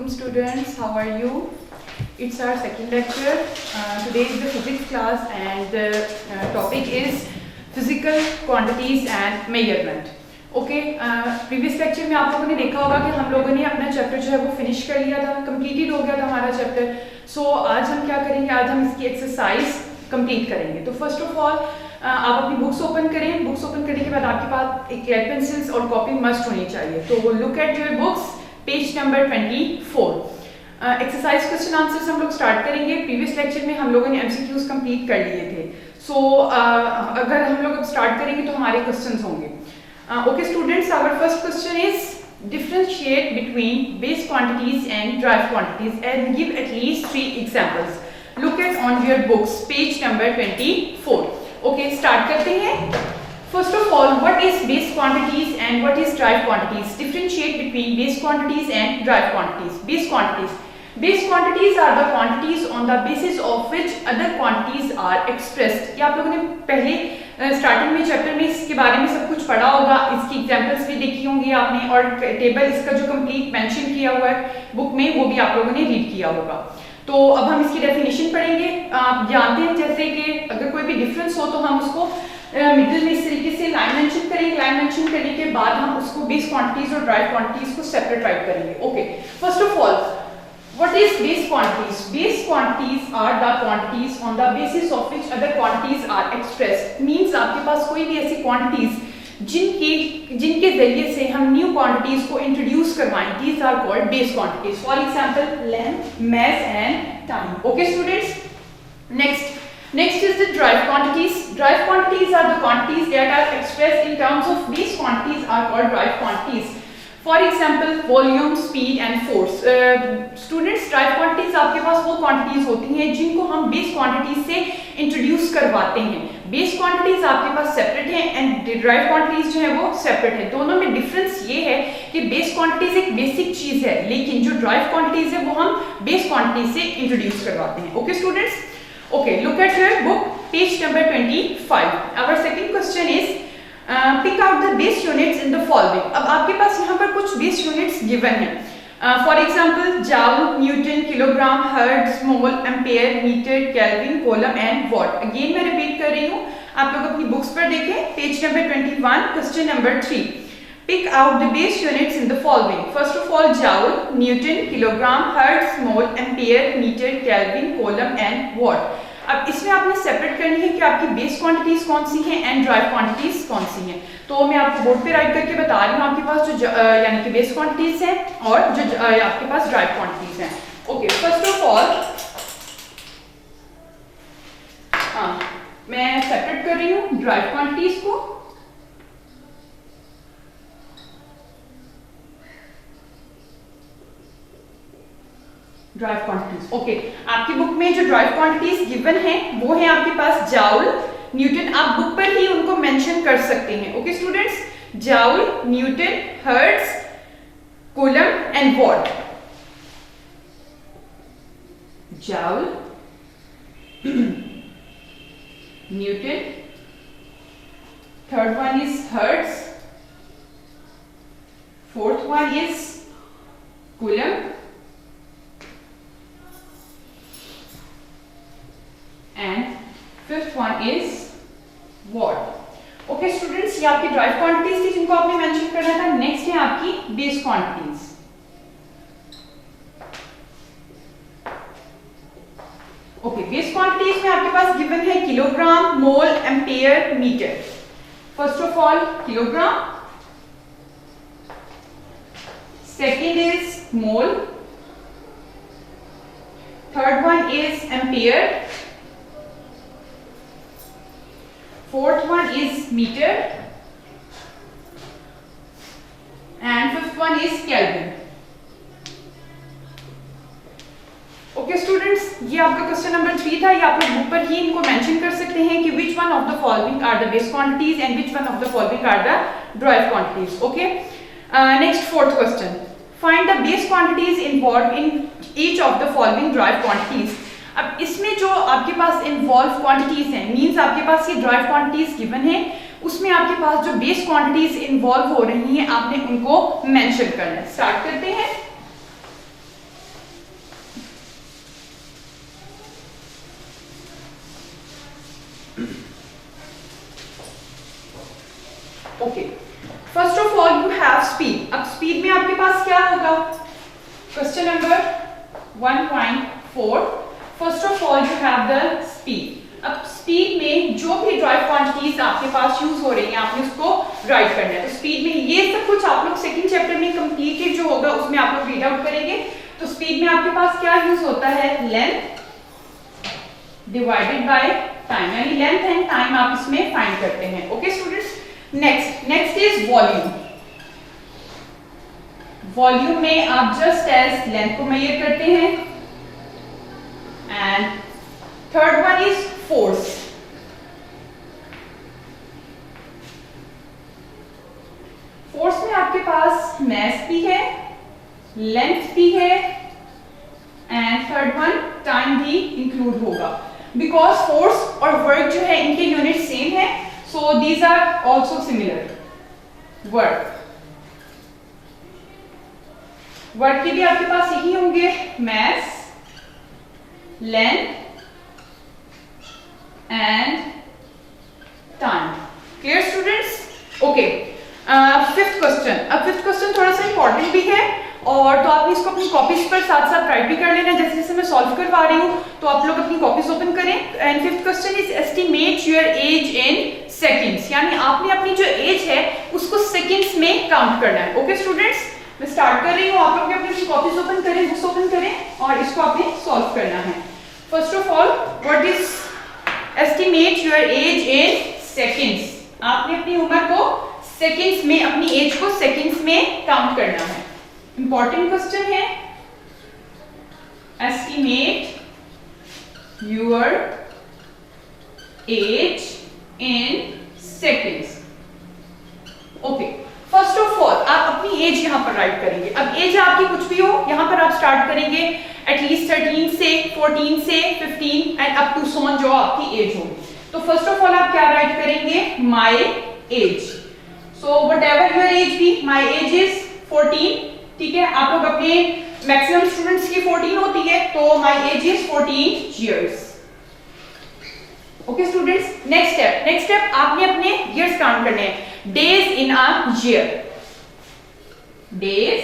students, how are you? It's our second lecture. Today is the physics class and the topic is physical quantities and measurement. Okay, previous lecture में आप लोगों ने देखा होगा कि हम लोगों ने अपना चैप्टर जो है वो फिनिश कर लिया था, कंप्लीटेड हो गया था हमारा चैप्टर. सो आज हम क्या करेंगे, आज हम इसकी एक्सरसाइज कंप्लीट करेंगे. तो फर्स्ट ऑफ ऑल आप अपनी बुक्स ओपन करें. बुक्स ओपन करने के बाद आपके पास एक लेड पेंसिल्स और कॉपी मस्ट होनी चाहिए. तो look at your books, page number 24. Exercise question answers हम लोग स्टार्ट करेंगे. प्रीवियस लेक्चर में हम लोगों ने एमसीक्यूज कंप्लीट कर लिए थे. सो अगर हम लोग अब स्टार्ट करेंगे तो हमारे क्वेश्चंस होंगे. Okay students, our first question is differentiate between base quantities and derived quantities and give at least 3 examples. Look at on your books, page number 24. Okay, start करते हैं. First of all, what is base quantities and what is derived quantities? Differentiate between base quantities and derived quantities. Base quantities. Base quantities are the quantities on the basis of which other quantities are expressed. ये आप लोगों ने पहले starting में chapter में इसके बारे में सब कुछ पढ़ा होगा. इसकी एग्जांपल्स भी देखी होंगी आपने और टेबल इसका जो कंप्लीट मेंशन किया हुआ है बुक में वो भी आप लोगों ने रीड किया होगा. तो अब हम इसकी डेफिनेशन पढ़ेंगे. आप जानते हैं जैसे कि अगर कोई भी डिफरेंस हो तो हम उसको मिडिल में इस तरीके से लाइन मेंशन करेंगे. लाइन मेंशन करने के बाद हम उसको बेस क्वांटिटीज और ड्राइव क्वांटिटीज को सेपरेट राइट करेंगे. Okay, first of all what is base quantities? Base quantities are the quantities on the basis of which other quantities are expressed. Means आपके पास कोई भी ऐसी quantities जिनके जरिए से हम न्यू quantities को इंट्रोड्यूस करवाएं. These are called base quantities. For example, length, mass and time. Okay students. Next is the derived quantities. Derived quantities are the quantities that are expressed in terms of base quantities are called derived quantities. For example, volume, speed and force. Students, derived quantities आपके पास वो quantities होती हैं जिनको हम base quantities से introduce करवाते हैं. Base quantities आपके पास separate हैं and derived quantities जो है वो separate है. दोनों में difference ये है कि base quantities एक basic चीज है लेकिन जो derived quantities है वो हम base quantities से introduce करवाते हैं. Okay students? Okay, look at your book, page number 25. Our second question is pick out the base units in the following. अब आपके पास यहाँ पर कुछ base units given हैं. For example, joule, Newton, kilogram, hertz, mole, ampere, meter, Kelvin, coulomb and watt. Again मैं repeat कर रही हूँ. आप लोग अपनी books पर देखें. Page number 21, question number 3. Pick out the base units in the following. First of all, joule, Newton, kilogram, hertz, mole, ampere, meter, Kelvin, coulomb and watt. अब इसमें आपने सेपरेट करनी है कि आपकी बेस क्वांटिटीज कौन सी हैं एंड ड्राइव क्वांटिटीज कौन सी हैं. तो मैं आपको बोर्ड पे राइट करके बता रही हूँ आपके पास जो यानी कि बेस क्वांटिटीज हैं और जो आपके पास ड्राइव क्वांटिटीज हैं. ओके, फर्स्ट ऑफ ऑल मैं सेपरेट कर रही हूँ ड्राइव क्वांटिटीज को. Drive quantities. ओके, आपकी बुक में जो ड्राइव क्वांटिटीज गिवन है वो है आपके पास जाउल, न्यूटन. आप बुक पर ही उनको मेंशन कर सकते हैं. Okay students, joule, Newton, hertz, coulomb and what. Joule, Newton, third one is hertz, fourth one is coulomb and fifth one is watt. Okay students, ये आपकी ड्राइव क्वांटिटीज थी जिनको आपने मेंशन करना था. नेक्स्ट है आपकी base quantities. Okay, base quantities में आपके पास गिवन है kilogram, mole, ampere, metre. First of all kilogram, second is mole, third one is ampere, fourth one is meter and fifth one is Kelvin. Okay students, ये आपका question number 3 था. ये आप लोग बुक पर ही इनको मेंशन कर सकते हैं कि which one of the following are the base quantities and which one of the following are the derived quantities. Okay, next fourth question. Find the base quantities involved in each of the following derived quantities. अब इसमें जो आपके पास involve quantities हैं, means आपके पास ये drive quantities given है, उसमें आपके पास जो बेस क्वांटिटीज इन्वॉल्व हो रही हैं आपने उनको मेंशन करना है. स्टार्ट करते हैं. Okay, first of all you have speed. अब स्पीड में आपके पास क्या होगा? Question number 1.4, first of all you have the speed. अब स्पीड में जो भी ड्राइव क्वांटिटीज आपके पास यूज हो रही हैं आपने उसको राइट करना है। तो स्पीड में ये सब कुछ आप लोग सेकंड चैप्टर में कंप्लीटेड जो होगा उसमें आप लोग रीड आउट करेंगे। तो स्पीड में आपके पास क्या यूज होता है? लेंथ डिवाइडेड बाय टाइम, यानी लेंथ एंड टाइम आप इसमें फाइंड करते हैं। Okay students, next is volume. Volume में आप जस्ट एज लेंथ को मेजर करते हैं। And third one is force. Force में आपके पास मास भी है, लेंथ भी है, एंड थर्ड वन टाइम भी इंक्लूड होगा। बिकॉज फोर्स और वर्क जो है इनके यूनिट सेम है, so these are also similar. Work के भी आपके पास यही होंगे, mass, length and time. Clear students? Okay, fifth question. अब फिफ्थ क्वेश्चन थोड़ा सा इंपॉर्टेंट भी है और तो आपने इसको अपनी कॉपीज पर साथ साथ राइट भी कर लेना। जैसे जैसे मैं सॉल्व करवा रही हूँ तो आप लोग अपनी कॉपीज ओपन करें। And fifth question is estimate your age in seconds, यानी आपने अपनी जो एज है उसको सेकंड्स में काउंट करना है। ओके स्टूडेंट्स, मैं स्टार्ट कर रही हूँ, आप लोग अपनी कॉपीज ओपन करें, बुक्स ओपन करें और इसको आपने सॉल्व करना है। First of all, what is estimate your age in seconds? आपने अपनी उम्र को सेकंड्स में, अपनी एज को सेकंड्स में काउंट करना है। इंपॉर्टेंट क्वेश्चन है, estimate your age in seconds. Okay, first of all आप अपनी एज यहां पर राइट करेंगे। अब एज आपकी कुछ भी हो, यहां पर आप स्टार्ट करेंगे एटलीस्ट 13 से, 14 से, 15 and up to so on जो आपकी एज होगी। तो फर्स्ट ऑफ ऑल आप क्या राइट करेंगे? My age. So whatever your age be, my age is 14। ठीक है, आप लोग अपने मैक्सिमम स्टूडेंट्स की 14 होती है, तो my age is 14 years. Okay students, next step आपने अपने ईयर्स काउंट करने हैं। Days in a year, days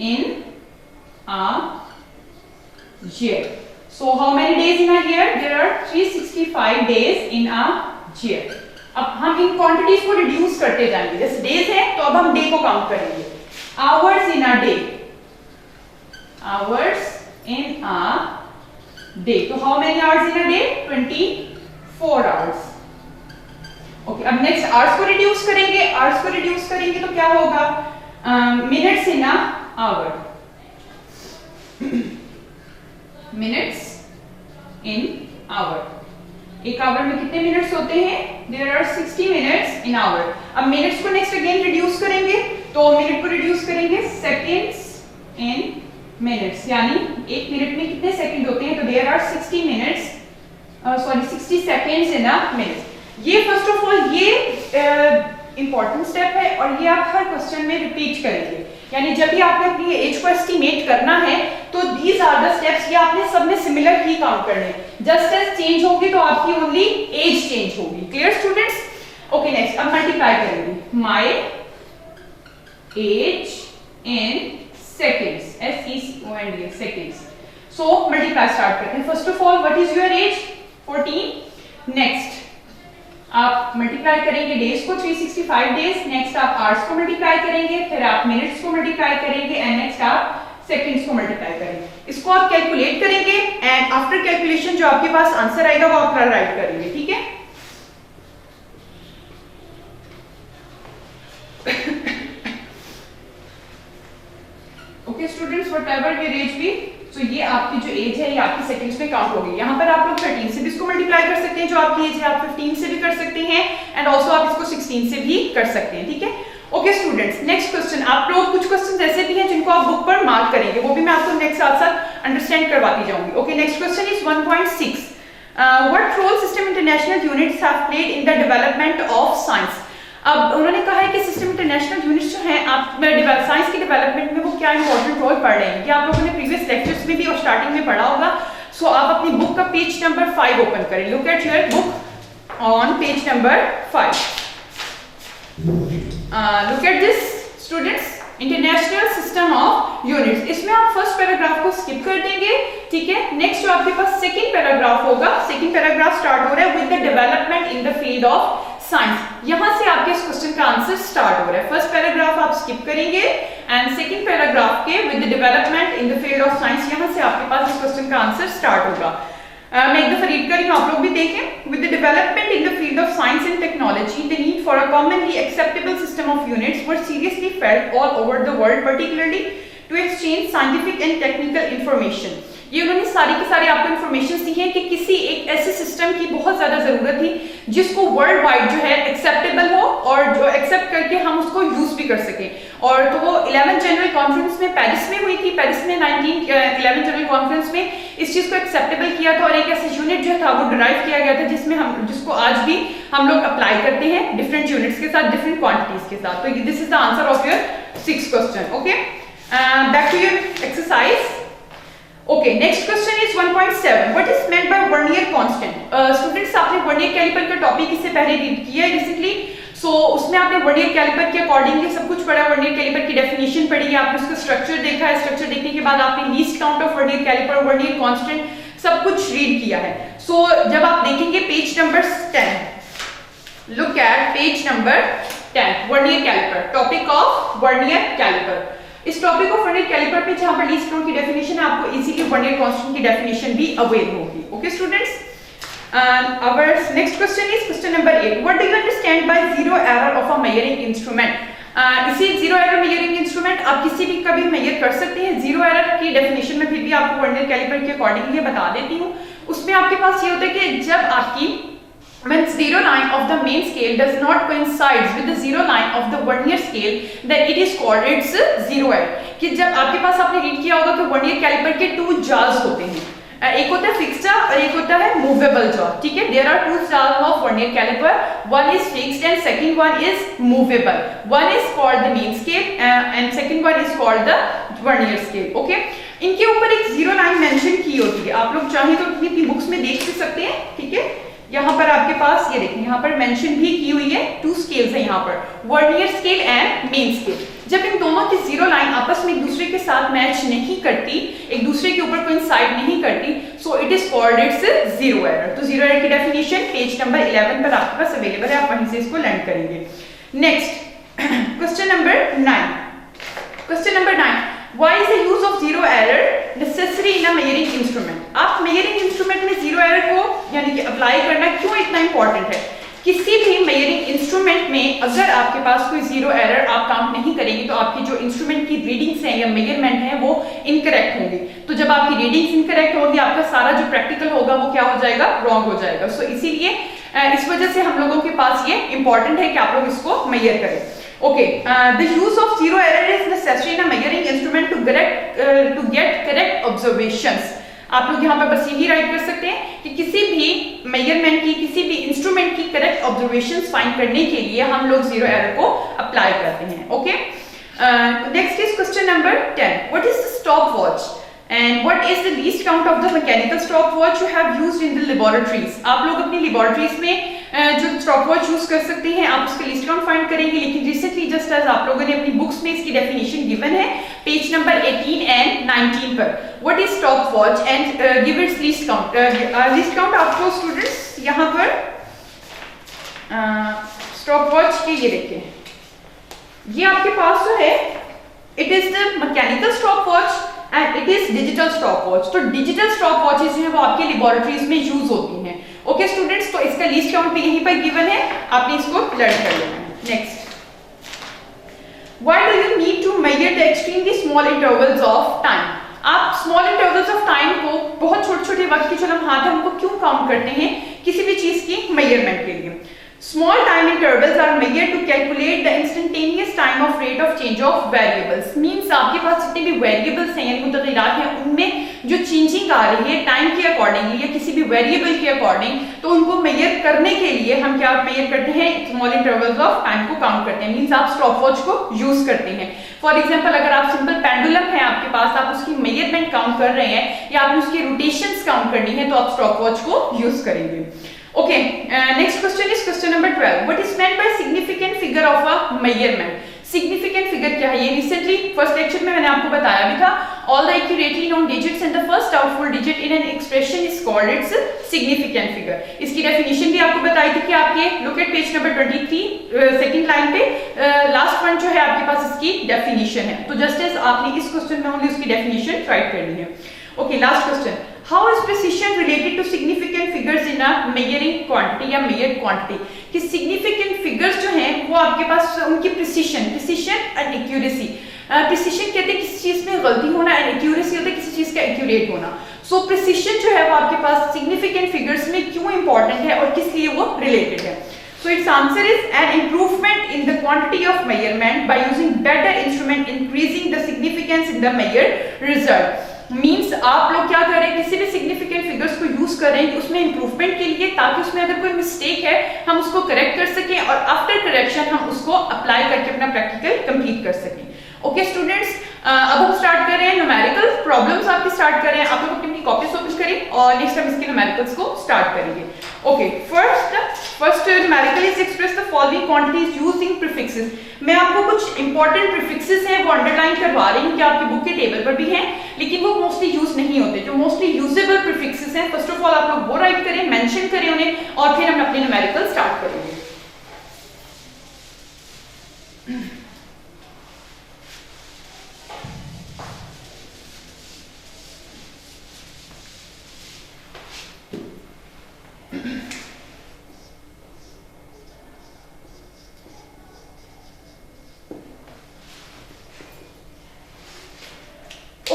in a year. So how many days in a year? There are 365 days in a year. अब हम इन quantities को reduce करते जाएंगे। जैसे डेज है तो अब हम डे को काउंट करेंगे। Hours in a day, hours in a day. तो how many hours in a day? 24 hours. Okay, अब नेक्स्ट आवर्स को रिड्यूस करेंगे। आवर्स को रिड्यूस करेंगे तो क्या होगा? Minutes in a hour, minutes in hour. एक आवर में कितने मिनट्स होते हैं? There are 60 minutes in hour. अब मिनट्स को नेक्स्ट अगेन रिड्यूस करेंगे, तो मिनट को रिड्यूस करेंगे सेकंड्स इन मिनट्स, यानी एक मिनट में कितने सेकंड होते हैं? तो there are 60 minutes, sorry 60 seconds in a minute. ये फर्स्ट ऑफ ऑल ये इंपॉर्टेंट स्टेप है और ये आप हर क्वेश्चन में रिपीट करेंगे। यानी जब भी आपने अपनी एज को एस्टिमेट करना है तो दीज आर द स्टेप्स, ये आपने सब में सिमिलर ही काउंट करने हैं। जस्ट एज चेंज होगी तो आपकी ओनली एज चेंज होगी। Clear students? ओके, नेक्स्ट अब मल्टीप्लाई करेंगे। My age in seconds, SECOND seconds. So multiply start करते हैं। First of all, what is your age? 14। Next आप मल्टीप्लाई करेंगे डेज को, 365 डेज। नेक्स्ट आप आवर्स को मल्टीप्लाई करेंगे, फिर आप मिनट्स को मल्टीप्लाई करेंगे एंड नेक्स्ट आप सेकंड्स को मल्टीप्लाई करेंगे। इसको आप कैलकुलेट करेंगे एंड आफ्टर कैलकुलेशन जो आपके पास आंसर आएगा वो आप राइट करेंगे। ठीक है? Okay students, whatever your age be, तो ये आपकी जो एज है ये आपकी सेकंड्स में काउंट होगी। यहाँ पर आप लोग 13 से भी इसको मल्टीप्लाई कर सकते हैं जो आपकी एज है, आप 15 से भी कर सकते हैं एंड ऑल्सो आप इसको 16 से भी कर सकते हैं। ठीक है? Okay students, next question. आप लोग कुछ क्वेश्चन ऐसे भी हैं जिनको आप बुक पर मार्क करेंगे, वो भी मैं आपको नेक्स्ट साथ साथ अंडरस्टैंड करवाती जाऊंगी। Okay, next question is 1.6। What role system international units have played in the development of science? अब उन्होंने कहा है कि सिस्टम इंटरनेशनल यूनिट्स जो हैं आप साइंस की डेवलपमेंट में वो क्या इंपॉर्टेंट रोल पढ़ रहे हैं। कि आप लोगों ने प्रीवियस लेक्चर्स में भी और स्टार्टिंग में पढ़ा होगा। सो आप अपनी बुक का पेज नंबर 5 ओपन करें। Look at your book on page number 5। Look at this students, international system of units. इसमें आप फर्स्ट पैराग्राफ को स्किप कर देंगे, ठीक है। नेक्स्ट जो आपके पास सेकंड पैराग्राफ होगा, सेकंड पैराग्राफ स्टार्ट हो रहा है with the development in the field of science. यहां से आपके इस क्वेश्चन का आंसर स्टार्ट हो रहा है। फर्स्ट पैराग्राफ आप स्किप करेंगे एंड सेकंड पैराग्राफ के with the development in the field of science, यहां से आपके पास इस क्वेश्चन का आंसर स्टार्ट होगा। मैं एक दफा रीड कर रही हूं, आप लोग भी देखें। With the development in the field of science and technology, the need for a commonly acceptable system of units were seriously felt all over the world, particularly to exchange scientific and technical information. ये उन्होंने सारी की सारी आपको information दी है कि किसी एक ऐसे सिस्टम की बहुत ज्यादा जरूरत थी जिसको वर्ल्ड वाइड जो है एक्सेप्टेबल हो और जो एक्सेप्ट करके हम उसको यूज भी कर सके। और तो वो 11 जनरल कॉन्फ्रेंस में पेरिस में हुई थी। पेरिस में 11 जनरल कॉन्फ्रेंस में इस चीज को एक्सेप्टेबल किया था और एक ऐसे यूनिट जो था वो डिराइव किया गया था जिसमें हम जिसको आज भी हम लोग अप्लाई करते हैं डिफरेंट यूनिट्स के साथ, डिफरेंट क्वांटिटीज के साथ। तो this is the answer of your 6th question. Okay, back to your exercise. Okay, next question is 1.7. What is meant by vernier constant? Students, आपने वर्नियर कैलिपर का topic इससे पहले read किया है रिसेंटली, सो उसमें आपने वर्नियर कैलिपर के accordingly सब कुछ पढ़ा। वर्नियर कैलिपर की डेफिनेशन पढ़ी है, आपने उसका स्ट्रक्चर देखा है। स्ट्रक्चर देखने के बाद आपने least count of vernier calliper, vernier constant सब कुछ रीड किया है। सो जब आप देखेंगे page number 10, look at page number 10, vernier calliper, topic of vernier calliper. इस टॉपिक ऑफ वर्नियर कैलिपर पे जहां पर लीस्ट काउंट की डेफिनेशन है, आपको इजीली वर्नियर कांस्टेंट की डेफिनेशन भी अवेल होगी। Okay students, our next question is question number 8। What do you understand by zero error of a measuring instrument? इसी जीरो एरर मेजरिंग इंस्ट्रूमेंट आप किसी भी कभी मेजर कर सकते हैं। जीरो एरर की डेफिनेशन में फिर भी आपको वर्नियर कैलिपर के अकॉर्डिंगली बता देती हूँ। उसमें आपके पास ये होता है कि जब आपकी when zero line of the main scale does not coincides with the zero line of the vernier scale, then it is called its zero error। कि जब आपके पास आपने रीड किया होगा कि वर्नियर कैलिपर के 2 jaws होते हैं, एक होता है फिक्स्ड jaw और एक होता है मूवेबल jaw, ठीक है। there are 2 jaws of vernier caliper, one is fixed and second one is movable, one is called the main scale and second one is called the vernier scale। okay, इनके ऊपर एक zero line mention की होती है, आप लोग चाहें तो अपनी बुक्स में देख भी सकते हैं, ठीक है। यहाँ पर आपके पास ये देखिए, यहाँ पर मेंशन भी की हुई है 2 स्केल्स है यहाँ पर, vernier scale and main scale. जब इन दोनों की जीरो लाइन आपस में एक दूसरे के साथ मैच नहीं करती, एक दूसरे के ऊपर कोइंसाइड नहीं करती, so it is called its zero error. तो जीरो एरर की डेफिनेशन पेज नंबर 11 पर आपके पास अवेलेबल है, आप वहीं से इसको लर्न करेंगे। Next question number 9। Question number 9, Why is the use of zero error necessary in a measuring instrument? आप measuring instrument में zero error को यानी कि अप्लाई करना क्यों इतना इंपॉर्टेंट है? किसी भी measuring instrument में अगर आपके पास कोई zero error आप काउंट नहीं करेंगे तो आपकी जो इंस्ट्रूमेंट की रीडिंग्स हैं या मेजरमेंट हैं वो इनकरेक्ट होंगी। तो जब आपकी रीडिंग्स इनकरेक्ट होंगी, आपका सारा जो प्रैक्टिकल होगा वो क्या हो जाएगा? रॉन्ग हो जाएगा। सो इसीलिए इस वजह से हम लोगों के पास ये इंपॉर्टेंट है कि आप लोग इसको मेजर करें। Okay, the use of zero error is necessary in a measuring instrument to get correct observations। आप लोग यहाँ पर बस यही राइट कर सकते हैं कि किसी भी मेजरमेंट की, किसी भी इंस्ट्रूमेंट की करेक्ट ऑब्जर्वेशंस फाइंड करने के लिए हम लोग जीरो एरर को अप्लाई करते हैं। Okay, next is question number 10। What is the stop watch and what is the least count of the mechanical stopwatch you have used in the laboratories? आप लोग अपनी लेबोरेटरीज में जो स्टॉपवॉच यूज कर सकते हैं, आप उसका लीस्ट काउंट फाइंड करेंगे। लेकिन रिसेंटली जस्ट एज आप लोगों ने अपनी बुक्स में इसकी डेफिनेशन गिवन है पेज नंबर 18 एंड 19 पर। What is stopwatch and give its least count. Least count आपको स्टूडेंट्स यहाँ पर स्टॉपवॉच के ये देखिए, ये आपके पास जो है it is the mechanical stopwatch and it is digital stopwatch. तो डिजिटल स्टॉपवॉचेस जो है वो आपके लेबोरेटरीज में यूज होती हैं। ओके स्टूडेंट्स, तो इसका लीस्ट काउंट भी यहीं पर गिवन है, आपने इसको लर्न कर लेना है। Next, why do you need to measure the extremely small intervals of time? आप स्मॉल इंटरवल्स ऑफ टाइम को, बहुत छोटे छोटे वक्त की जो लम्हात है उनको क्यों काउंट करते हैं किसी भी चीज की मेजरमेंट के लिए? Small time intervals are measured to calculate the instantaneous time of rate of change of variables। Means आपके पास जितने भी variables हैं यानी मुतग़य्यरात हैं, उनमें जो चेंजिंग आ रही है टाइम के अकॉर्डिंगली या किसी भी वेरिएबल के अकॉर्डिंग, तो उनको मेजर करने के लिए हम क्या मेजर करते हैं? स्मॉल इंटरवल्स ऑफ टाइम को काउंट करते हैं। मींस आप स्टॉपवॉच को यूज करते हैं। फॉर एग्जांपल, अगर आप सिंपल पेंडुलम है आपके पास, आप उसकी मेजरमेंट काउंट कर रहे हैं या आपने उसकी रोटेशंस काउंट करनी है, तो आप स्टॉपवॉच को यूज करेंगे। Okay, next question is question number 12. What is meant by significant figure of a measurement? Significant figure क्या है? ये recently first lecture में मैंने आपको बताया भी था. All the accurately known digits and the first doubtful digit in an expression is called its significant figure. इसकी definition भी आपको बताई थी कि आप ये look at page number 23 second line पे last one जो है आपके पास इसकी definition है. तो just as आपने इस question में only उसकी definition write करनी है. Okay, last question. How is precision related to significant figures in a measuring quantity या measured quantity? कि significant figures जो हैं वो आपके पास उनकी precision and accuracy. Precision कहते हैं किसी चीज में गलती होना and accuracy होता है किसी चीज का accurate होना. So precision जो है वो आपके पास significant figures में क्यों important है और किस लिए वो related है? So its answer is an improvement in the quantity of measurement by using better instrument, increasing the significance in the measured result. Means आप लोग क्या कर रहे हैं, किसी भी सिग्निफिकेंट फिगर्स को यूज कर रहे हैं उसमें इंप्रूवमेंट के लिए, ताकि उसमें अगर कोई मिस्टेक है हम उसको करेक्ट कर सकें और आफ्टर करेक्शन हम उसको अप्लाई करके अपना प्रैक्टिकल कंप्लीट कर सकें. ओके स्टूडेंट्स, अब हम स्टार्ट कर रहे हैं न्यूमेरिकल प्रॉब्लम्स आपकी स्टार्ट कर रहे हैं. आप लोग अपनी कॉपीज ओपन करें और नेक्स्ट हम इसके न्यूमेरिकल्स को स्टार्ट करेंगे. Okay, first numerical is express the following quantities using prefixes. मैं आपको कुछ इंपॉर्टेंट प्रीफिक्सेस हैं वो अंडरलाइन करवा रही हूं कि आपकी बुक के टेबल पर भी हैं, लेकिन वो मोस्टली यूज नहीं होते. जो मोस्टली यूजेबल प्रीफिक्सेस हैं फर्स्ट ऑफ ऑल आप लोग वो राइट करें, मेंशन करें उन्हें और फिर हम अपने न्यूमेरिकल स्टार्ट करेंगे.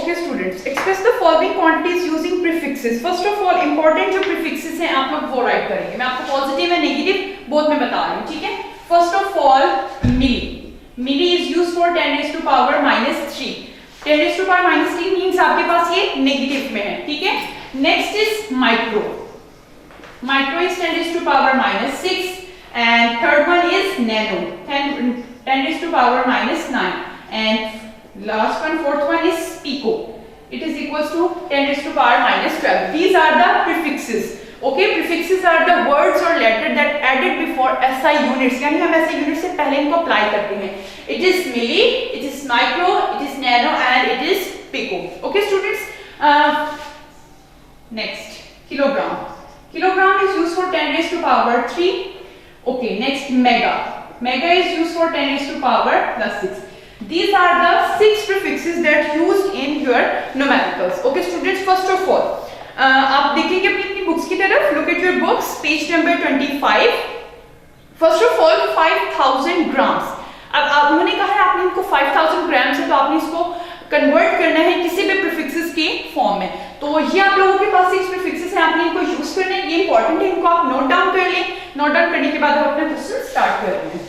Okay students, express the following quantities using prefixes. First of all, important जो prefixes हैं आप लोग वो write करेंगे. मैं आपको पॉजिटिव और नेगेटिव बोथ में बता रही हूँ, ठीक है. First of all milli. Milli is use for 10 raised to power -3. 10 raised to power -3 means आपके पास ये नेगेटिव में है, ठीक है. Next is micro. Micro is 10 raised to power -6 and third one is nano. 10 raised to power -9 and last one, fourth one is pico. It is equals to 10 raised to power -12. These are the prefixes. Okay, prefixes are the words or letter that added before SI units. यानी हम SI units से पहले इनको apply करते हैं. It is milli, it is micro, it is nano and it is pico. Okay, students. Next, kilogram. Kilogram is used for 10 raised to power 3. Okay, next mega. Mega is used for 10 raised to power +6. These are the 6 prefixes that used in your numericals. Okay students, first of all आप देखेंगे अपनी books की तरफ. look at your books, page number 25. first of all 5000 grams. अब उन्होंने कहा है आपने इनको 5000 ग्राम्स है तो आपने इसको कन्वर्ट करना है किसी भी प्रीफिक्सेस के फॉर्म में. तो ये आप लोगों के पास 6 प्रीफिक्सेस हैं, आपने इनको यूज करना है. ये इंपॉर्टेंट है, इनको आप नोट डाउन कर लें. नोट डाउन करने के बाद आप अपना क्वेश्चन स्टार्ट कर रहे हैं.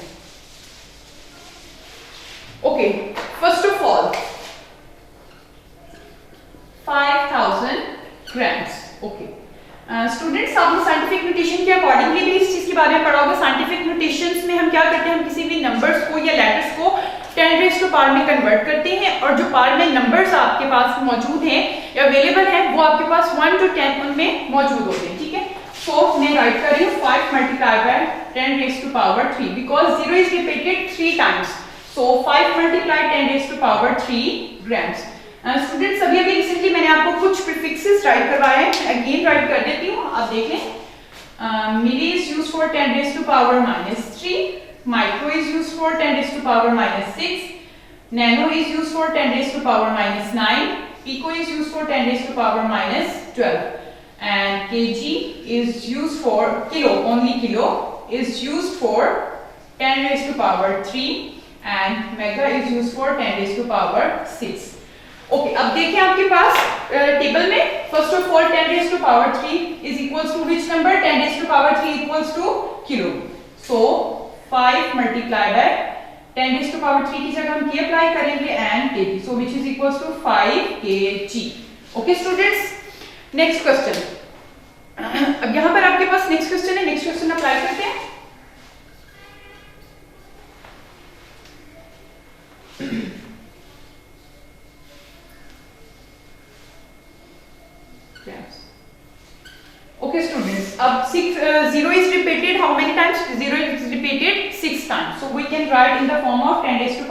Okay, first of all 5000 grams. Okay, students आपने साइंटिफिक नोटेशन के अकॉर्डिंगली भी इस चीज के बारे में पढ़ा होगा. साइंटिफिक नोटेशंस में हम क्या करते हैं, हम किसी भी नंबर्स को या लेटर्स को 10 raised to power में कन्वर्ट करते हैं और जो पावर में नंबर्स आपके पास मौजूद हैं या अवेलेबल हैं वो आपके पास 1 to 10 उनमें मौजूद होते हैं, ठीक है. सो मैं राइट कर रही हूँ 5 multiplied by 10 raised to power 3 because 0 is repeated 3 times. So 5 multiplied 10 raised to power 3 grams. Students अभी रिसेंटली मैंने आपको कुछ प्रीफिक्सेस राइट करवाए हैं, अगेन राइट कर देती हूँ, आप देख लें. Milli is used for 10 raised to power -3. Micro is used for 10 raised to power -6. Nano is used for 10 raised to power -9. Pico is used for 10 raised to power -12. And kg is used for kilo, only kilo is used for 10 raised to power 3. and mega is used for 10 raised to power 6. Okay, अब देखें आपके पास table में first of all 10 raised to power 3 is equals to which number? 10 raised to power 3 equals to kilo. So 5 multiplied by 10 raised to power 3 की जगह हम k apply करेंगे and kg. So which is equals to 5 kg. Okay students, next question. अब यहाँ पर आपके पास next question है, next question apply करते हैं. Okay students, अब 0 is repeated how many times? 0 is repeated 6 times. So we can write in the form of 10 raised to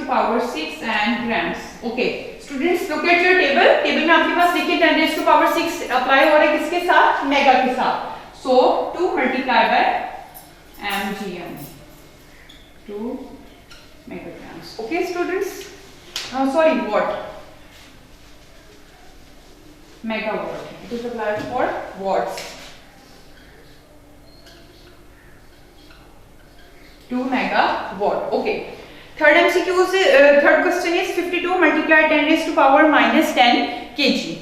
power 6 and grams. Okay students, look at your table. Table में आपके पास देखिए 10 raised to power 6 apply हो रहा है किसके साथ? Mega के साथ. So 2 multiplied by mgm, 2 megagrams. Okay students, sorry, watt, megawatt. It is applied for watts. 2 megawatt. Okay. Third MCQ से third question is 52 multiplied 10 raised to power minus 10 kg.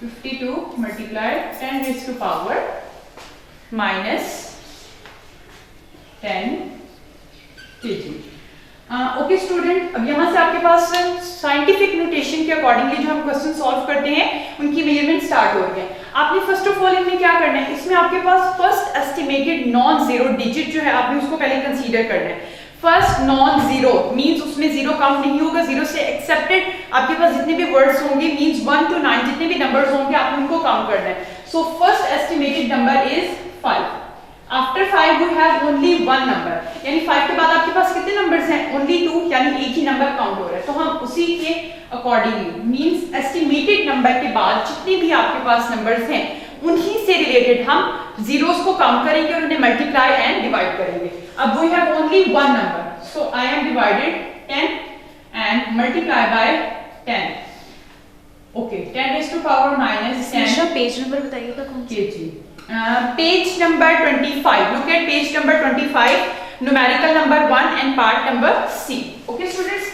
52 multiplied 10 raised to power minus 10 kg. Okay student, अब यहाँ से आपके पास scientific notation के accordingly जो हम question solve करते हैं उनकी मेजरमेंट स्टार्ट हो रही है. आपने फर्स्ट ऑफ ऑल इनमें क्या करना है, इसमें आपके पास first estimated non zero digit जो है आपने उसको पहले कंसीडर करना है. फर्स्ट नॉन जीरो मींस उसमें जीरो काउंट नहीं होगा, जीरो से एक्सेप्टेड आपके पास जितने भी वर्ड्स होंगे मींस 1 to 9 जितने भी नंबर्स होंगे आपने उनको काउंट करना है. So first estimated number is 5. After 5 we have only one number, यानी 5 के बाद आपके पास कितने नंबर्स हैं? ओनली 2, यानी एक ही नंबर काउंट हो रहा है. तो हम उसी के अकॉर्डिंगली मींस एस्टिमेटेड नंबर के बाद जितने भी आपके पास नंबर्स हैं उन्हीं से रिलेटेड हम जीरोस को काउंट करेंगे और उन्हें मल्टीप्लाई एंड डिवाइड करेंगे. अब we have only one number, so I am divided 10 and multiply by 10. Okay, 10 raised to power minus 10. Page number बताइएगा कौन सा? kg. Page number 25. Look at page number 25. Numerical number 1 and part number C. Okay students.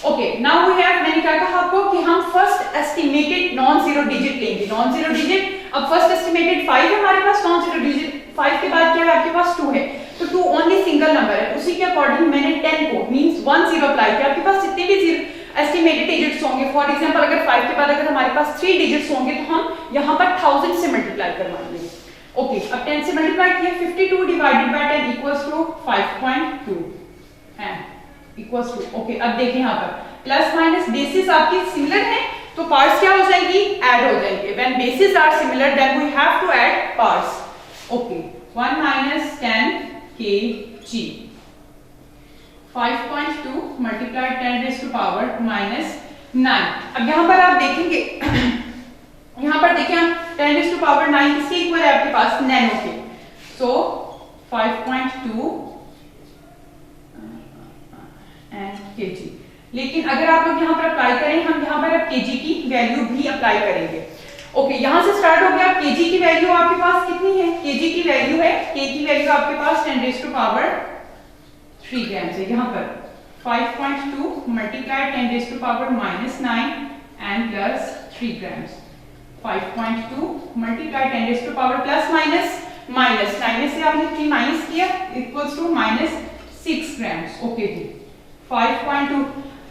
Okay. Now we have, मैंने क्या कहा आपको कि हम first estimated non-zero digit लेंगे. Non-zero digit. अब first estimated 5 है हमारे पास. Non-zero digit 5 के बाद क्या है आपके पास? 2 है. तो 2 only single number है. उसी के अकॉर्डिंग मैंने 10 को means 1 0 अप्लाई किया. आपके पास जितने भी एस्टिमेटेड डिजिट्स होंगे, फॉर एग्जांपल अगर 5 के बाद अगर हमारे पास 3 डिजिट्स होंगे तो हम यहाँ पर 1000 से मल्टीप्लाई करवाएंगे. ओके, अब 10 से मल्टीप्लाई किया, 52 डिवाइडेड बाय 10 इक्वल्स टू 5.2 है इक्वल्स टू. ओके, अब देखिए यहाँ पर प्लस माइनस बेसिस आपकी सिमिलर है तो पार्ट्स क्या हो जाएंगी? ऐड हो जाएंगे. When basis are similar then we have to add parts. Okay, 1 minus 10 kg, 5.2 multiplied 10 raised to power minus 9. अब यहाँ पर आप देखेंगे यहाँ पर देखिए 10 raised to power 9 किसके इक्वल है आपके पास? नैनो के. सो 5.2 एंड kg. लेकिन अगर आप लोग यहाँ पर अप्लाई करें, हम यहाँ पर अब kg की वैल्यू भी अप्लाई करेंगे. ओके, यहाँ से स्टार्ट हो गया. kg की वैल्यू आपके पास कितनी है? kg की वैल्यू है, k की वैल्यू आपके पास 10 raised to power 3 grams है. यहाँ पर 5.2 multiplied 10 raised to power minus 9 and plus 3 grams. 5.2 multiplied 10 raised to power plus minus 9 में से आपने 3 माइनस किया equals to minus 6 grams. Okay जी, 5.2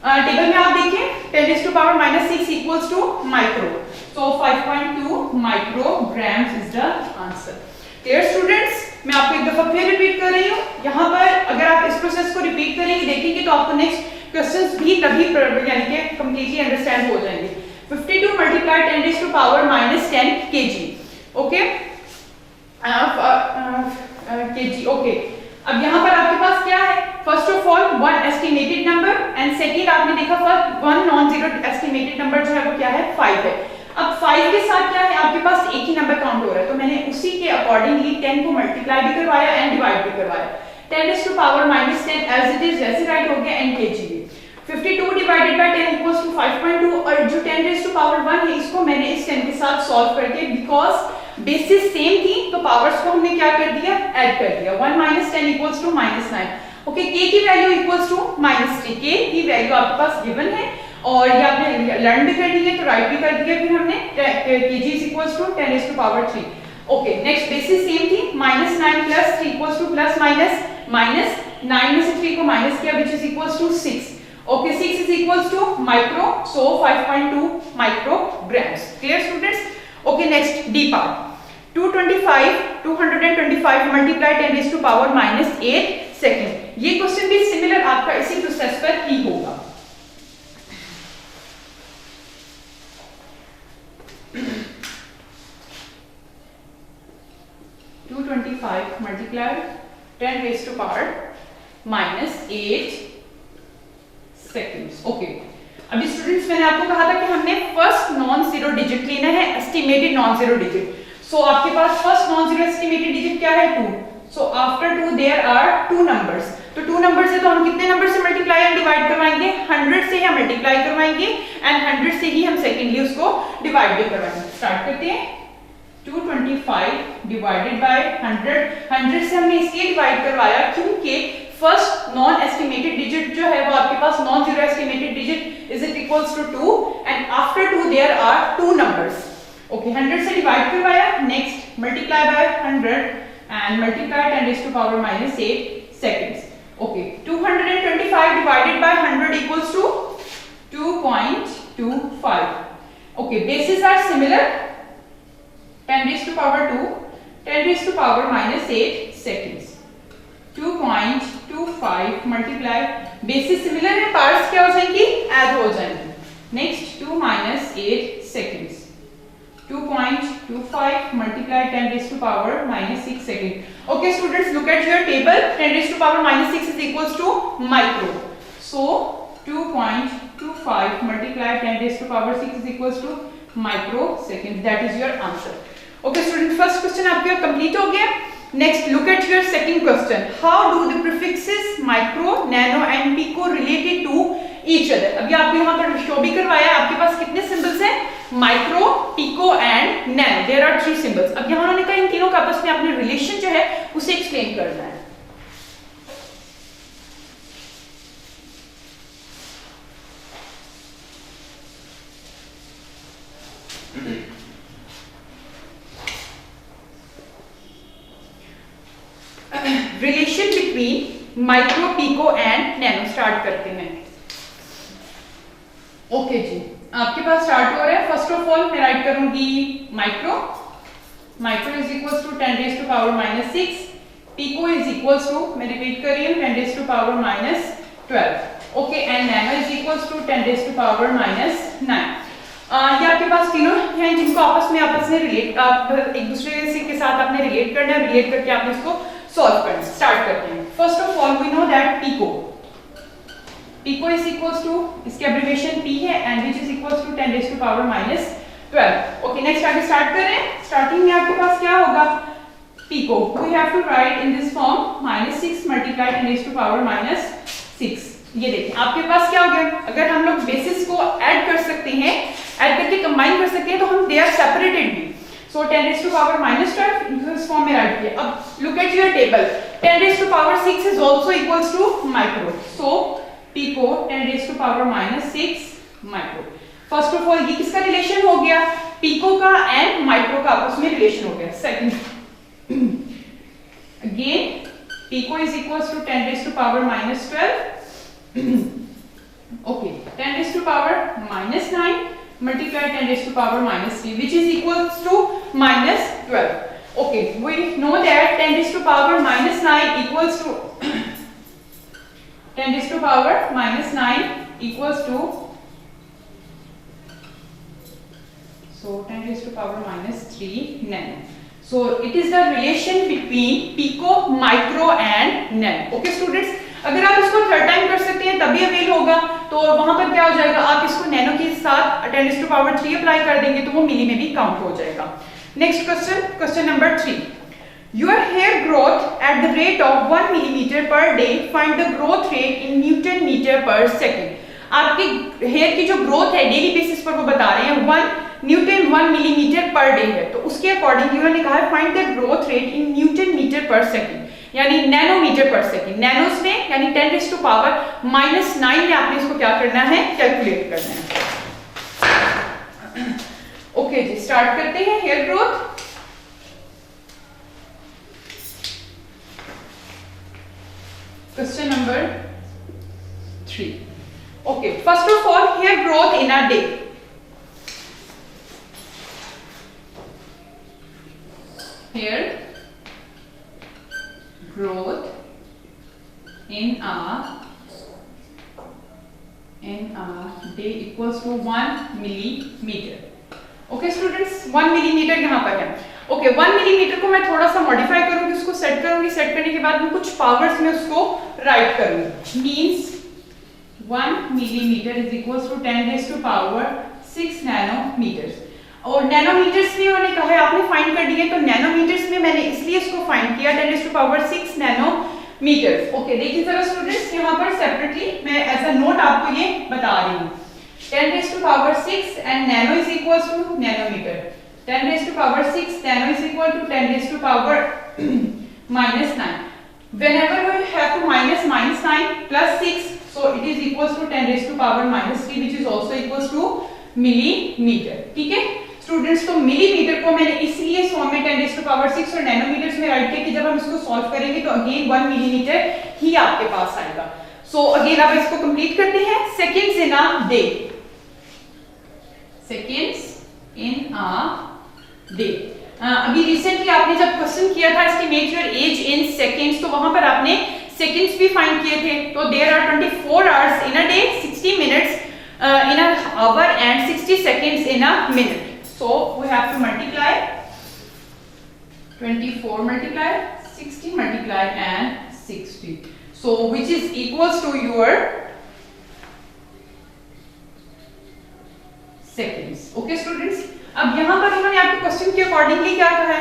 टेबल में आप देखिए 10 raised to power minus 6 equals to micro. So 5.2 micrograms is the answer. Clear students? मैं आपको एक दफा फिर रिपीट कर रही हूँ. यहाँ पर अगर आप इस प्रोसेस को रिपीट करेंगे देखेंगे तो आपको नेक्स्ट क्वेश्चंस भी तभी यानी कि कंप्लीटली अंडरस्टैंड हो जाएंगे. 52 multiplied 10 raised to power minus 10 kg. Okay? kg. Okay. अब यहाँ पर आपके पास क्या है? First of all one estimated number and second आपने देखा first one non zero estimated number जो है वो क्या है? 5 है. अब 5 के साथ क्या है आपके पास? एक ही नंबर काउंट हो रहा है तो मैंने उसी के अकॉर्डिंगली 10 को मल्टीप्लाई भी करवाया एंड डिवाइड भी करवाया. 10 raised to power minus 10 as it is वैसे राइट हो गया and kg. 52 divided by 10 equals to 5.2 और जो 10 raised to power 1 है इसको मैंने इस 10 के साथ सॉल्व करके बिकॉज बेसिस सेम थी तो पावर्स को हमने क्या कर दिया? ऐड कर दिया. 1 minus 10 equals to minus 9. Okay, k की वैल्यू इक्वल्स टू -3. k की वैल्यू आपके पास गिवन है और ये आपने लर्न भी कर ली है तो राइट भी कर दिया. फिर हमने kg is equals to 10 raised to power 3. Okay, next basis same थी -9 plus 3 equals to plus minus 9 में से 3 को माइनस किया which is equals to 6. Okay, 6 is equals to micro, so 5.2 micrograms. Clear students? Okay, next D part. 225 multiply 10 raised to power minus 8 second. ये question भी similar आपका इसी process पर ही होगा. -8 सेकेंड्स। ओके, अभी स्टूडेंट्स मैंने आपको कहा था कि हमने फर्स्ट नॉन जीरो डिजिट लेना है, estimated non zero digit. So आपके पास first non zero estimated digit क्या है? 2। So after 2 there are 2 numbers. तो 2 नंबर से तो हम कितने नंबर से मल्टीप्लाई एंड डिवाइड करवाएंगे? 100 से हम मल्टीप्लाई करवाएंगे एंड 100 से ही हम सेकेंडली उसको डिवाइड भी करवाएंगे। स्टार्ट करते हैं। 225 डिवाइडेड बाय 100। 100 से हमने इसलिए डिवाइड करवाया क्योंकि फर्स्ट नॉन एस्टिमेटेड डिजिट जो है वो आपके पास non zero estimated digit is it equals to 2 and after 2 there are 2 numbers. Okay, 100 से डिवाइड करवाया, next multiply by 100 and multiply 10 raised to power minus 8 seconds. Okay, 225 divided by 100 equals to 2.25. Okay, bases are similar. 10 raised to power 2, 10 raised to power minus 8 seconds. 2.25 multiply, bases similar है, parts क्या हो जाएंगी? add हो जाएंगी. Next 2 minus 8 seconds. 2.25 multiply 10 raised to power minus 6 second. Okay students, look at your table. 10 raised to power minus 6 is equals to micro. So 2.25 multiply 10 raised to power 6 is equals to microseconds. That is your answer. Okay students, first question आपका complete हो गया. Next, look at your second question. How do the prefixes micro, nano and pico related to each other? अभी आपको यहाँ पर show भी करवाया, आपके पास कितने सिंबल्स हैं? Micro, pico and nano. There are 3 symbols. अब यहाँ उन्होंने कहा इन तीनों का आपस में अपने रिलेशन जो है उसे एक्सप्लेन करना है। Relation between micro, pico and nano. Start करते हैं। ओके जी, आपके पास स्टार्ट हो रहा है। फर्स्ट ऑफ ऑल मैं राइट करूंगी micro. Micro is equals to 10 raised to power minus 6। Pico is equals to, मैं रिपीट कर रही हूँ, 10 raised to power minus 12। Okay, and nano is equals to 10 raised to power minus 9। ये आपके पास तीनों हैं जिनको आपस में रिलेट, एक दूसरे से के साथ आपने रिलेट करना है, रिलेट करके आपने इसको सॉल्व करना है। स्टार्ट करते हैं। First of all we know that pico, pico is equals to, इसकी एब्रिविएशन पी है and which is equals to 10 raised to power minus 12। Okay, next आगे स्टार्ट करें। स्टार्टिंग में आपके पास क्या होगा? Pico we have to write in this form -6 multiply 10 raised to power minus 6। ये देखिए आपके पास क्या हो गया? अगर हम लोग बेसिस को ऐड कर सकते हैं, ऐड करके कंबाइन कर सकते हैं, तो हम दे आर सेपरेटेड भी। So 10 raised to power minus 12 इस फॉर्म में राइट किया। अब look at your table. 10 raised to power 6 is also equals to micro. So pico 10 raised to power minus 6 micro. First of all ये किसका relation हो गया? Pico का and micro का आपस में रिलेशन हो गया। Second, again pico is equals to 10 raised to power minus 12. Okay, 10 raised to power minus 9 multiply 10 raised to power minus 3 which is equals to minus 12. Okay, we know that 10 raised to power minus 9 equals to 10 raised to power minus 9 equals to, so 10 raised to power minus 3 nano. So it is the relation between pico, micro and nano. Okay students, अगर आप इसको third time कर सकते हैं तभी avail होगा, तो वहां पर क्या हो जाएगा? आप इसको नैनो के साथ 10 raised to power 3 अप्लाई कर देंगे तो वो मिली में भी काउंट हो जाएगा। Next question, question number 3। Your hair growth at the rate of 1 millimetre per day, find the growth rate in newton metre per second. आपके हेयर की जो ग्रोथ है डेली बेसिस पर वो बता रहे हैं 1 न्यूटन 1 मिलीमीटर पर डे है, तो उसके अकॉर्डिंग उन्होंने कहा है find the growth rate in newton metre per second, यानी नैनोमीटर पर सेकेंड। नैनोस में यानी 10 raised to power minus 9 में आपने इसको क्या करना है? कैलकुलेट करना है। ओके जी, स्टार्ट करते हैं hair growth. Question number 3। Okay, first of all hair growth in a day. Hair growth in a day equals to 1 millimeter. Okay students, 1 millimeter यहाँ पर है। Okay, 1 millimeter को मैं थोड़ा सा मॉडिफाई करूंगी, उसको सेट करूंगी, सेट करने के बाद मैं कुछ पावर्स में उसको राइट करूंगी. Means 1 millimetre is equal to 10 raise to power 6 nanometres. और नैनोमीटर्स में उन्होंने कहा है आपने फाइंड कर दिया, तो नैनोमीटर्स में मैंने इसलिए इसको फाइंड किया 10 raise to power 6 nanometres. Okay, देखिए जरा स्टूडेंट्स, यहाँ पर सेपरेटली मैं एज अ नोट आपको ये बता रही हूँ. 10 raise to power 6 and nano is equal to nanometre. 10 raise to power 6 nano is equal to 10 raised to power minus 9. Whenever we have to minus 9 plus 6, so it is equals to 10 raised to power minus 3, which is also equals to millimeter. ठीक है students, तो millimetre को मैंने इसलिए form में 10 raise to power 6 और nanometres में right किया कि जब हम इसको सॉल्व करेंगे तो अगेन 1 मिलीमीटर ही आपके पास आएगा. सो अगेन अब इसको कंप्लीट करते हैं. Seconds in a day. Seconds in a day. अभी रिसेंटली आपने जब क्वेश्चन किया था estimate your age in seconds, तो वहां पर आपने सेकंड्स भी फाइंड किए थे. तो there are 24 hours in a day, 60 minutes in a hour and 60 seconds in a minute. So we have to multiply 24 multiply 60 multiply and 60, so which is equals to your seconds. Okay students, अब यहाँ पर उन्होंने आपके question के accordingly क्या कहा है,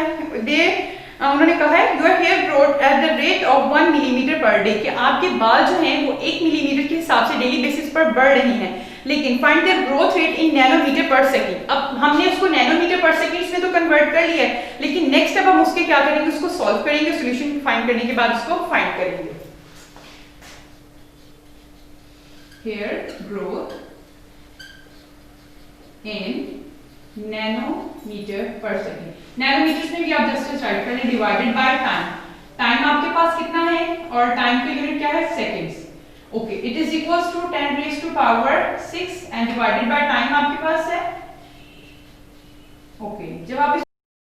उन्होंने कहा है your hair growth at the rate of 1 millimetre per day, कि आपके बाल जो हैं वो 1 मिलीमीटर के हिसाब से डेली बेसिस पर बढ़ रही हैं. लेकिन find the growth rate in nanometre per second. अब हमने उसको नैनोमीटर पर सेकंड में तो कन्वर्ट कर लिया है, लेकिन नेक्स्ट अब हम उसके क्या करेंगे, उसको सॉल्व करेंगे, सॉल्यूशन फाइंड करने के बाद उसको फाइंड करेंगे. हेयर ग्रोथ इन नैनोमीटर पर सेकंड. नैनोमीटर्स में भी आप जस्ट राइट कर लें डिवाइडेड बाय टाइम. टाइम आपके पास कितना है और टाइम की यूनिट क्या है, seconds. Okay, it is equals to 10 raise to power 6 and divided by time आपके पास है. ओके, जब आप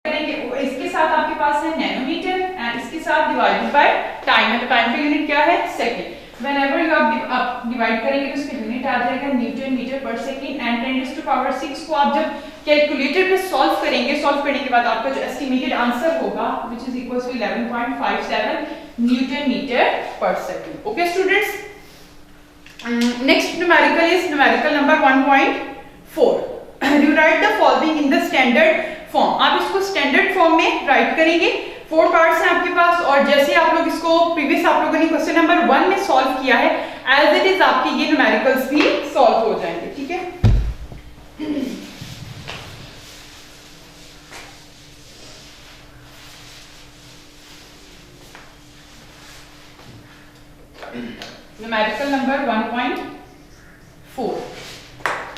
करेंगे इसके साथ आपके पास है नैनोमीटर एंड इसके साथ डिवाइडेड बाय टाइम है, तो टाइम की यूनिट क्या है, सेकंड. Whenever you आप डिवाइड करेंगे तो इसका यूनिट आ जाएगा newton metre per second. And 10 raise to power 6 को आप जब कैलकुलेटर पे सॉल्व करेंगे, सॉल्व करने के बाद आपका जो एस्टिमेटेड आंसर होगा which is equals to 11.57 newton metre per second. Okay students, next numerical is numerical number 1.4. You write the following in the standard form. आप इसको स्टैंडर्ड फॉर्म में राइट करेंगे. 4 पार्ट्स हैं आपके पास, और जैसे आप लोग इसको प्रीवियस आप लोगों ने क्वेश्चन नंबर 1 में सॉल्व किया है, एज इट इज आपके ये न्यूमेरिकल्स भी सॉल्व हो जाएंगे. ठीक है, numerical number 1.4.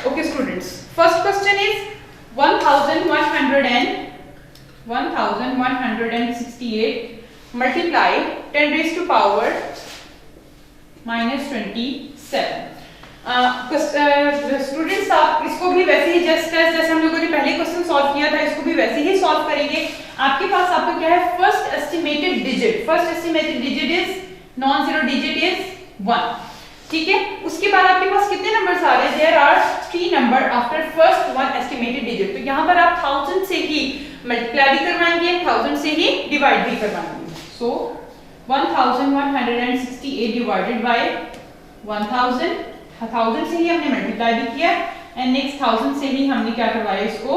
Okay students, first question is 1168 multiply 10 raised to power minus 27. Students आप इसको भी वैसे ही जैसे हम लोगों ने पहले क्वेश्चन सॉल्व किया था, इसको भी वैसे ही सॉल्व करेंगे. आपके पास आपका क्या है, first estimated digit is non zero digit is 1. ठीक है, उसके बाद आपके पास कितने नंबर्स आ रहे हैं, there are 3 number after first one estimated digit. तो यहाँ पर आप 1000 से ही मल्टीप्लाई भी करवाएंगे, 1000 से ही डिवाइड भी करवाएंगे. सो 1168 डिवाइडेड बाय 1000 से ही हमने मल्टीप्लाई भी किया एंड नेक्स्ट 1000 से ही हमने क्या करवाया, इसको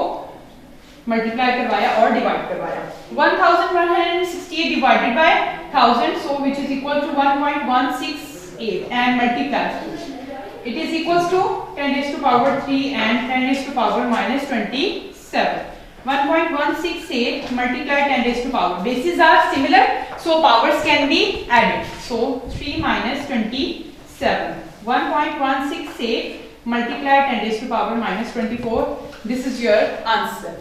मल्टीप्लाई करवाया और डिवाइड करवाया. 1168 divided by 1000, so which is equal to 1.168 and multiply. It is equals to 10 raised to power 3 and 10 raised to power minus 27. 1.168 multiply 10 raised to power. Bases are similar, so powers can be added. So 3 minus 27. 1.168 multiply 10 raised to power minus 24. This is your answer.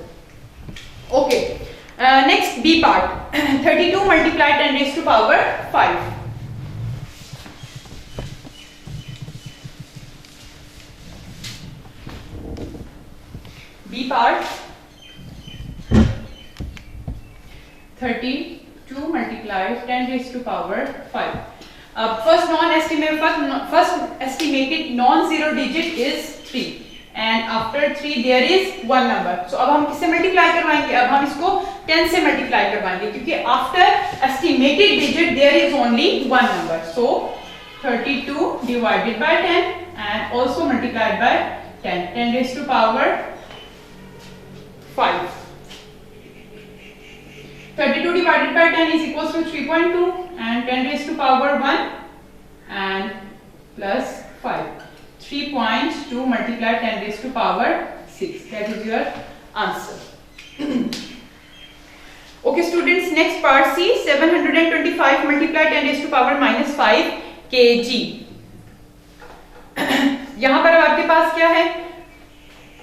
Okay. Next B part. 32 multiply 10 raised to power 5. B part 32 multiply 10 raised to power 5. First estimated non-zero digit is 3 and after 3 there is one number. So अब हम किससे multiply करवाएंगे, अब हम इसको 10 से multiply करवाएंगे क्योंकि after estimated digit there is only one number. So 32 divided by 10 and also multiplied by 10. 10 raised to power 5. 32 divided by 10 is equals to 3.2 and 10 raised to power 1 and plus 5. 3.2 multiplied 10 raised to power 6. That is your answer. Okay students, next part C, 725 multiplied 10 raised to power minus 5 kg. यहाँ पर अब आपके पास क्या है,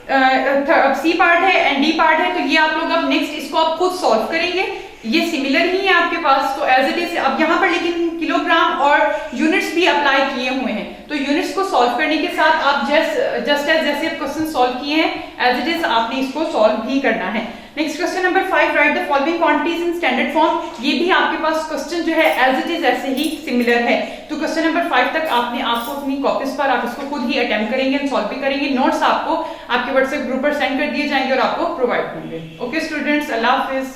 अब C part है and D part है, तो ये आप लोग अब नेक्स्ट इसको आप खुद सॉल्व करेंगे. ये सिमिलर ही है आपके पास, तो एज इट इज अब यहाँ पर लेकिन किलोग्राम और यूनिट्स भी अप्लाई किए हुए हैं, तो यूनिट्स को सॉल्व करने के साथ आप जस्ट एज जैसे क्वेश्चन सॉल्व किए हैं एज इट इज आपने इसको सॉल्व भी करना है. Next question number 5, right the following quantities in standard form. ये भी आपके पास क्वेश्चन जो है एज इट इज ऐसे ही सिमिलर है. तो क्वेश्चन नंबर 5 तक आपको अपनी कॉपीज पर आप इसको खुद ही अटेम्प्ट करेंगे एंड सॉल्व भी करेंगे. नोट्स आपको आपके व्हाट्सएप ग्रुप पर सेंड कर दिए जाएंगे और आपको प्रोवाइड होंगे. ओके स्टूडेंट्स, अल्लाह हाफिज.